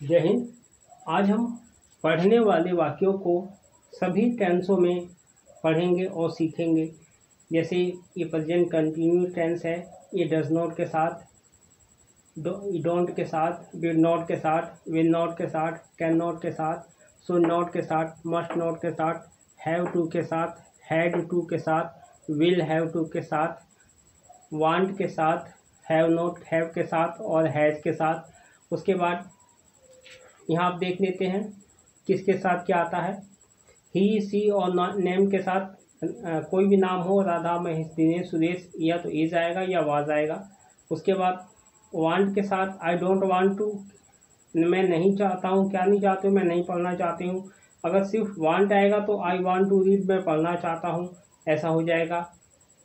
जय हिंद। आज हम पढ़ने वाले वाक्यों को सभी टेंसों में पढ़ेंगे और सीखेंगे। जैसे ये प्रेजेंट कंटिन्यूस टेंस है, ये डज नॉट के साथ, डोंट के साथ, डिड नॉट के साथ, विल नॉट के साथ, कैन नॉट के साथ, शुड नॉट के साथ, मस्ट नॉट के साथ, हैव टू के साथ, हैड टू के साथ, विल हैव टू के साथ, वांट के साथ, हैव नॉट हैव के साथ और हैज़ के साथ। उसके बाद यहाँ आप देख लेते हैं किसके साथ क्या आता है। ही, सी और नेम के साथ कोई भी नाम हो, राधा, महेश, दिनेश, सुरेश, या तो इज आएगा या वाज आएगा। उसके बाद वांट के साथ आई डोंट वांट टू, मैं नहीं चाहता हूँ, क्या नहीं चाहते हूँ, मैं नहीं पढ़ना चाहती हूँ। अगर सिर्फ वांट आएगा तो आई वांट टू रीड, मैं पढ़ना चाहता हूँ, ऐसा हो जाएगा।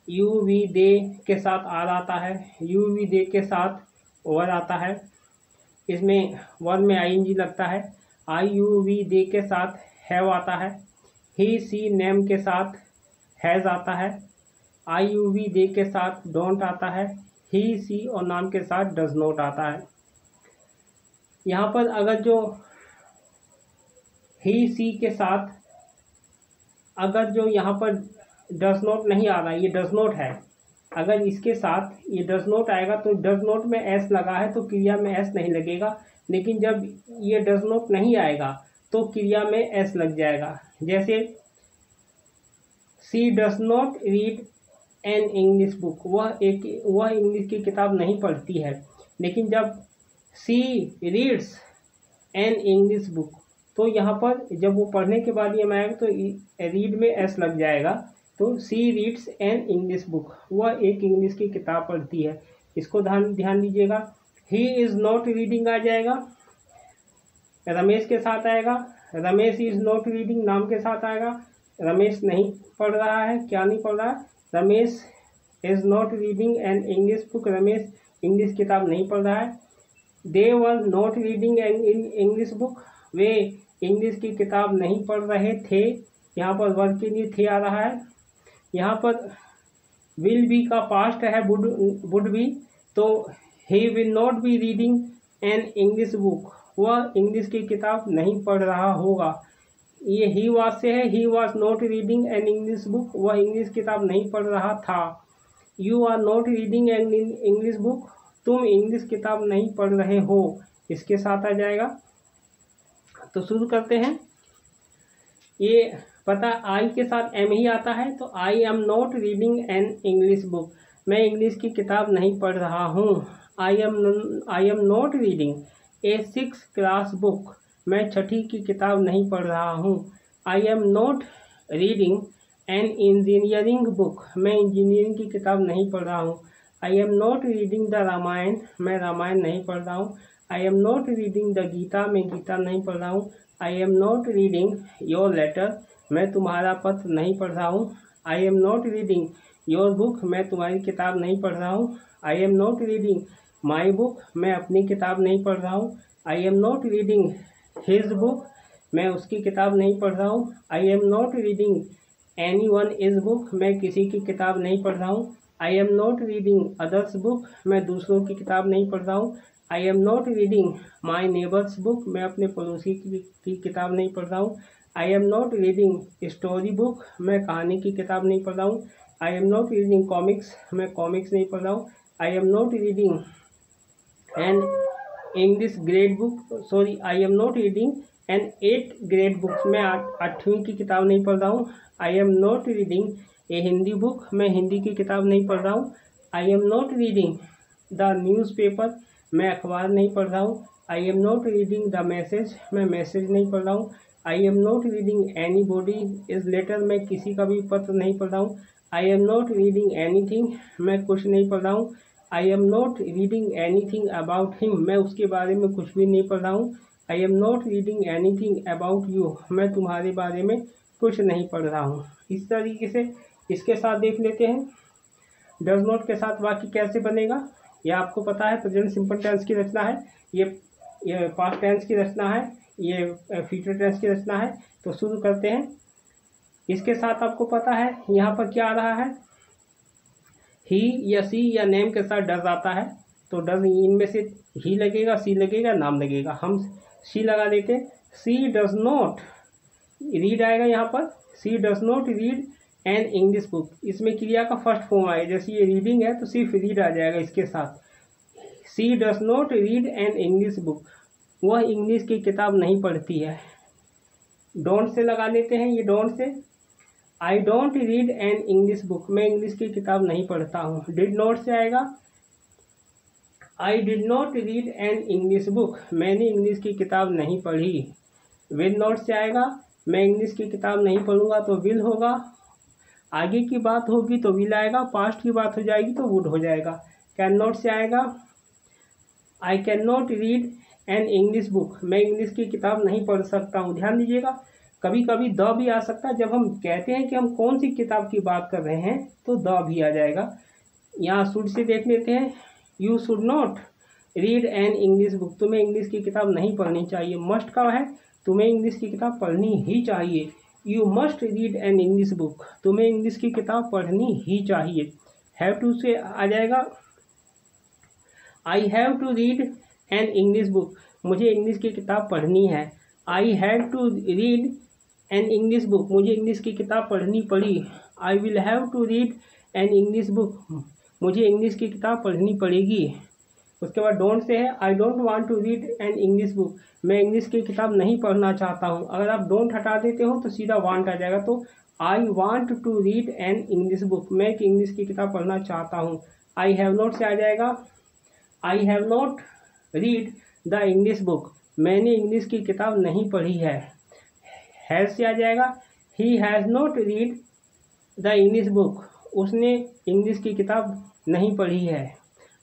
यू वी दे के साथ आर आता है, यू वी दे के साथ वर आता है, इसमें वर में आईएनजी लगता है। आई यू वी दे के साथ हैव आता है। ही, सी, नेम के साथ हैज़ आता है। आई यू वी दे के साथ डोंट आता है। ही, सी और नाम के साथ डज नॉट आता है। यहाँ पर अगर जो ही, सी के साथ अगर जो यहाँ पर डज नॉट नहीं आ रहा है, ये डज नॉट है, अगर इसके साथ ये डज नॉट आएगा तो डज नॉट में एस लगा है तो क्रिया में एस नहीं लगेगा। लेकिन जब ये डज नॉट नहीं आएगा तो क्रिया में एस लग जाएगा। जैसे she does not read an English book, वह इंग्लिश की किताब नहीं पढ़ती है। लेकिन जब she reads an English book, तो यहाँ पर जब वो पढ़ने के बाद ये आएगा तो रीड में एस लग जाएगा। तो सी रीड्स एन इंग्लिश बुक, वह एक इंग्लिश की किताब पढ़ती है। इसको ध्यान दीजिएगा। ही इज़ नॉट रीडिंग आ जाएगा, रमेश के साथ आएगा। रमेश इज़ नॉट रीडिंग नाम के साथ आएगा, रमेश नहीं पढ़ रहा है, क्या नहीं पढ़ रहा है, Ramesh is not reading an English book, Ramesh English किताब नहीं पढ़ रहा है। They were not reading an English book, वे इंग्लिश की किताब नहीं पढ़ रहे थे, यहाँ पर वर्ग के लिए थे आ रहा है। यहाँ पर विल बी का पास्ट है, वुड बी, तो he will not be reading an English book, वह इंग्लिश की किताब नहीं पढ़ रहा होगा। ये ही वाज से है, he was not reading an English book, वह इंग्लिश किताब नहीं पढ़ रहा था। You are not reading an English book, तुम इंग्लिश किताब नहीं पढ़ रहे हो, इसके साथ आ जाएगा। तो शुरू करते हैं। ये पता आई के साथ एम ही आता है, तो I am not reading an English book, मैं इंग्लिश की किताब नहीं पढ़ रहा हूँ। I am not reading a 6th class book, मैं 6ठी की किताब नहीं पढ़ रहा हूँ। I am not reading an engineering book, मैं इंजीनियरिंग की किताब नहीं पढ़ रहा हूँ। I am not reading the Ramayana, मैं रामायण नहीं पढ़ रहा हूँ। I am not reading the Gita, मैं गीता नहीं पढ़ रहा हूँ। I am not reading your letter, मैं तुम्हारा पत्र नहीं पढ़ रहा हूँ। I am not reading your book, मैं तुम्हारी किताब नहीं पढ़ रहा हूँ। I am not reading my book, मैं अपनी किताब नहीं पढ़ रहा हूँ। I am not reading his book, मैं उसकी किताब नहीं पढ़ रहा हूँ। I am not reading anyone is book, मैं किसी की किताब नहीं पढ़ रहा हूँ। I am not reading others book, मैं दूसरों की किताब नहीं पढ़ रहा हूँ। I am not reading my neighbours book, मैं अपने पड़ोसी की किताब नहीं पढ़ रहा हूँ। I am not reading story book, मैं कहानी की किताब नहीं पढ़ रहा हूँ। I am not reading comics, मैं कॉमिक्स नहीं पढ़ रहा हूँ। I am not reading an English grade book, sorry, I am not reading N 8th grade book, मैं 8वीं की किताब नहीं पढ़ रहा हूँ। I am not reading a Hindi book, मैं हिंदी की किताब नहीं पढ़ रहा हूँ। I am not reading the newspaper, मैं अखबार नहीं पढ़ रहा हूँ। I am not reading the message, मैं मैसेज नहीं पढ़ रहा हूँ। I am not reading anybody is letter, मैं किसी का भी पत्र नहीं पढ़ रहा हूँ। I am not reading anything, मैं कुछ नहीं पढ़ रहा हूँ। I am not reading anything about him, मैं उसके बारे में कुछ भी नहीं पढ़ रहा हूँ। I am not reading anything about you, मैं तुम्हारे बारे में कुछ नहीं पढ़ रहा हूँ। इस तरीके से इसके साथ देख लेते हैं डज नॉट के साथ वाक्य कैसे बनेगा। यह आपको पता है, प्रेजेंट सिंपल टेंस की रचना है, ये पास्ट टेंस की रचना है, ये फ्यूचर टेंस की रचना है। तो शुरू करते हैं। इसके साथ आपको पता है यहाँ पर क्या आ रहा है, ही या सी या नेम के साथ डज आता है, तो डज इनमें से ही लगेगा, सी लगेगा, नाम लगेगा, हम सी लगा देते हैं। सी डज नॉट रीड आएगा यहाँ पर, she does not read an English book, इसमें क्रिया का फर्स्ट फॉर्म आएगा, जैसे ये रीडिंग है तो सिर्फ रीड आ जाएगा इसके साथ। She does not read an English book, वह इंग्लिश की किताब नहीं पढ़ती है। डोंट से लगा लेते हैं, ये don't say, I don't read an English book, मैं इंग्लिश की किताब नहीं पढ़ता हूँ। डिड नॉट से आएगा, I did not read an English book, मैंने इंग्लिश की किताब नहीं पढ़ी। विल नॉट से आएगा, मैं इंग्लिश की किताब नहीं पढ़ूंगा तो विल होगा, आगे की बात होगी तो विल आएगा, पास्ट की बात हो जाएगी तो वुड हो जाएगा। कैन नॉट से आएगा, I can not read an English book, मैं इंग्लिश की किताब नहीं पढ़ सकता हूँ। ध्यान दीजिएगा, कभी कभी द भी आ सकता है, जब हम कहते हैं कि हम कौन सी किताब की बात कर रहे हैं तो द भी आ जाएगा। यहाँ शुड से देख लेते हैं, you should not read an English book, तुम्हें इंग्लिश की किताब नहीं पढ़नी चाहिए। मस्ट का है, तुम्हें इंग्लिश की किताब पढ़नी ही चाहिए। You must read an English book, तुम्हें इंग्लिश की किताब पढ़नी ही चाहिए। हैव टू से आ जाएगा, I have to read an English book, मुझे इंग्लिश की किताब पढ़नी है। I had to read an English book, मुझे इंग्लिश की किताब पढ़नी पड़ी। I will have to read an English book, मुझे इंग्लिश की किताब पढ़नी पड़ेगी। उसके बाद डोंट से है, I don't want to read an English book, मैं इंग्लिश की किताब नहीं पढ़ना चाहता हूँ। अगर आप डोंट हटा देते हो तो सीधा वांट आ जाएगा, तो I want to read an English book, मैं एक इंग्लिश की किताब पढ़ना चाहता हूँ। आई हैव नॉट से आ जाएगा, I have not read the English book, मैंने इंग्लिश की किताब नहीं पढ़ी है। हैज़ से आ जाएगा, he has not read the English book, उसने इंग्लिश की किताब नहीं पढ़ी है,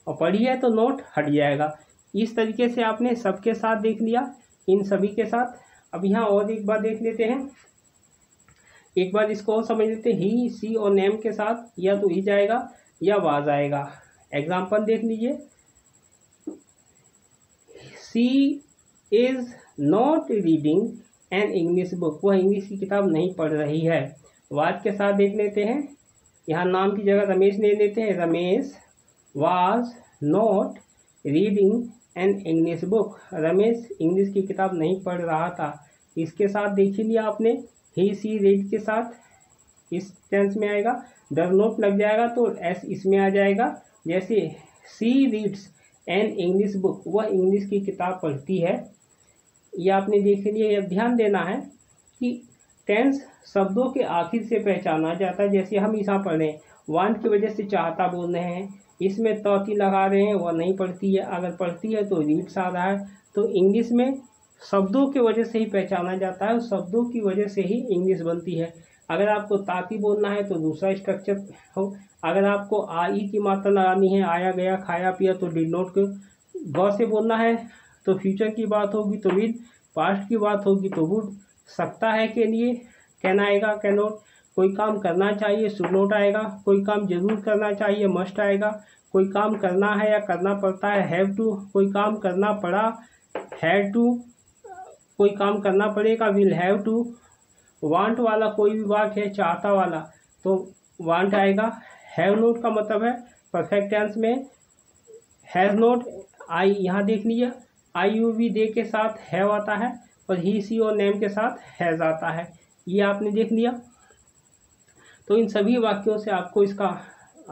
और पढ़ी है तो नोट हट जाएगा। इस तरीके से आपने सबके साथ देख लिया, इन सभी के साथ। अब यहाँ और एक बार देख लेते हैं, एक बार इसको और समझ लेते हैं। ही, सी और नेम के साथ या तो ही जाएगा या वाज आएगा। एग्जाम्पल देख लीजिए, she is not reading an English book, वह इंग्लिश की किताब नहीं पढ़ रही है। वाज के साथ देख लेते हैं, यहाँ नाम की जगह रमेश ले लेते हैं, Ramesh was not reading an English book, Ramesh English की किताब नहीं पढ़ रहा था। इसके साथ देख ही लिया आपने, ही सी रीड के साथ इस टेंस में आएगा, डज नॉट लग जाएगा तो एस इसमें आ जाएगा। जैसे सी रीड्स एन इंग्लिश बुक, वह इंग्लिश की किताब पढ़ती है। ये आपने देख लिया। अब ध्यान देना है कि टेंस शब्दों के आखिर से पहचाना जाता है। जैसे हम यहाँ पढ़ रहे हैं, वांट की वजह से चाहता बोल रहे हैं, इसमें तौती लगा रहे हैं, वह नहीं पढ़ती है, अगर पढ़ती है तो रीड्स आ रहा है। तो इंग्लिश में शब्दों की वजह से ही पहचाना जाता है, शब्दों की वजह से ही इंग्लिश बनती है। अगर आपको ताती बोलना है तो दूसरा स्ट्रक्चर हो, अगर आपको आई की मात्रा लगानी है, आया गया खाया पिया, तो डिड नॉट को ग से बोलना है तो फ्यूचर की बात होगी तो विल, पास्ट की बात होगी तो वुड, सकता है के लिए कैन आएगा, कैन नॉट, कोई काम करना चाहिए शुड नॉट आएगा, कोई काम जरूर करना चाहिए मस्ट आएगा, कोई काम करना है या करना पड़ता है हैव टू, कोई काम करना पड़ा हैड टू, कोई काम करना पड़ेगा विल हैव टू। वांट वाला कोई भी वाक्य है चाहता वाला तो वांट आएगा। हैव नॉट का मतलब है परफेक्ट टेंस में हैज़ नॉट, आई यहाँ देख लीजिए, आई यू वी दे के साथ हैव आता है और ही सी और नेम के साथ हैज़ आता है, ये आपने देख लिया। तो इन सभी वाक्यों से आपको इसका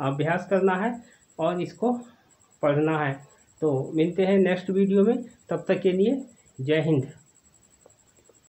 अभ्यास करना है और इसको पढ़ना है। तो मिलते हैं नेक्स्ट वीडियो में, तब तक के लिए जय हिंद।